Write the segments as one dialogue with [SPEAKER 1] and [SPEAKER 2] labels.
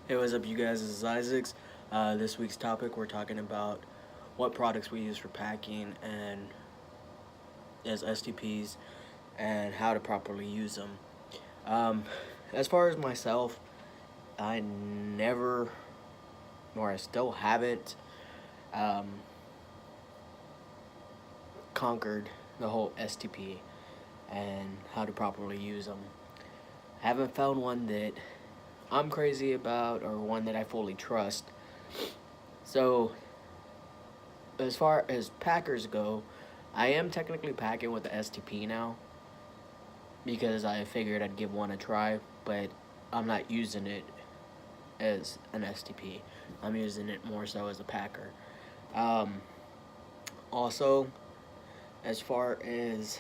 [SPEAKER 1] Hey, what's up, you guys? This is Izix. This week's topic, we're talking about what products we use for packing and as STPs and how to properly use them. Um, as far as myself, I never, nor I still haven't, um, conquered the whole STP and how to properly use them. I haven't found one that I'm crazy about or one that I fully trust. So as far as packers go, I am technically packing with the STP now because I figured I'd give one a try, but I'm not using it as an STP. I'm using it more so as a packer. Um, Also, as far as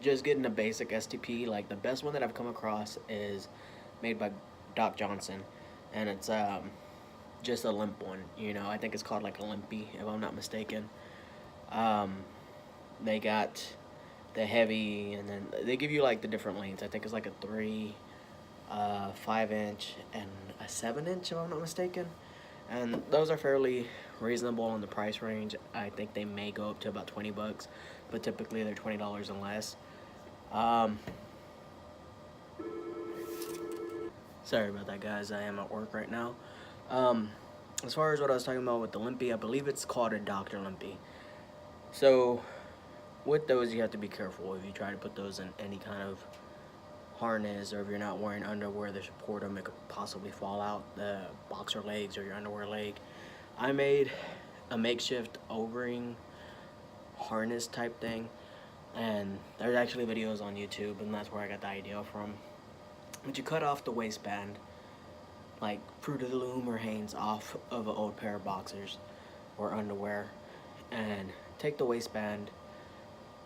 [SPEAKER 1] just getting a basic STP, like the best one that I've come across is made by Doc Johnson, and it's just a limp one. I think it's called like a limpy, if I'm not mistaken. Um, they got the heavy, and then they give you like the different lengths. I think it's like a 3, 5-inch, and a 7-inch, if I'm not mistaken. And those are fairly reasonable in the price range. I think they may go up to about 20 bucks, but typically they're $20 and less. Um, Sorry about that, guys. I am at work right now. Um, as far as what I was talking about with the limpy, I believe it's called a Dr. Limpy. So with those, you have to be careful if you try to put those in any kind of harness, or if you're not wearing underwear that support them, it could possibly fall out the boxer legs or your underwear leg. I made a makeshift O-ring harness type thing, and there's actually videos on YouTube, and that's where I got the idea from. But you cut off the waistband, like Fruit of the Loom or Hanes, off of an old pair of boxers or underwear, and take the waistband,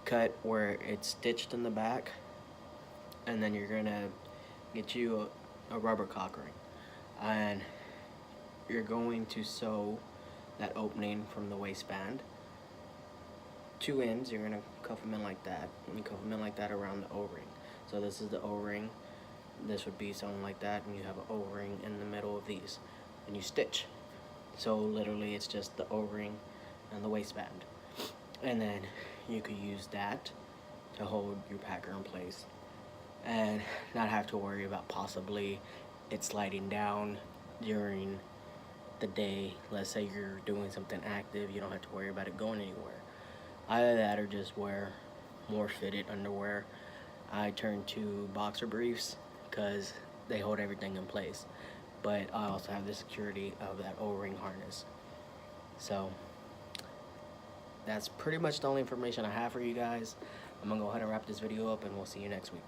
[SPEAKER 1] cut where it's stitched in the back, and then you're gonna get you a rubber cock ring, and you're going to sew that opening from the waistband. 2 ends, you're gonna cuff them in like that, and you cuff them in like that around the O-ring. So this is the O-ring, this would be something like that, and you have an O-ring in the middle of these, and you stitch. So literally it's just the O-ring and the waistband, and then you could use that to hold your packer in place and not have to worry about possibly it sliding down during the day. Let's say you're doing something active, you don't have to worry about it going anywhere. Either that or just wear more fitted underwear. I turn to boxer briefs because they hold everything in place, but I also have the security of that O-ring harness. So that's pretty much the only information I have for you guys. I'm gonna go ahead and wrap this video up, and we'll see you next week.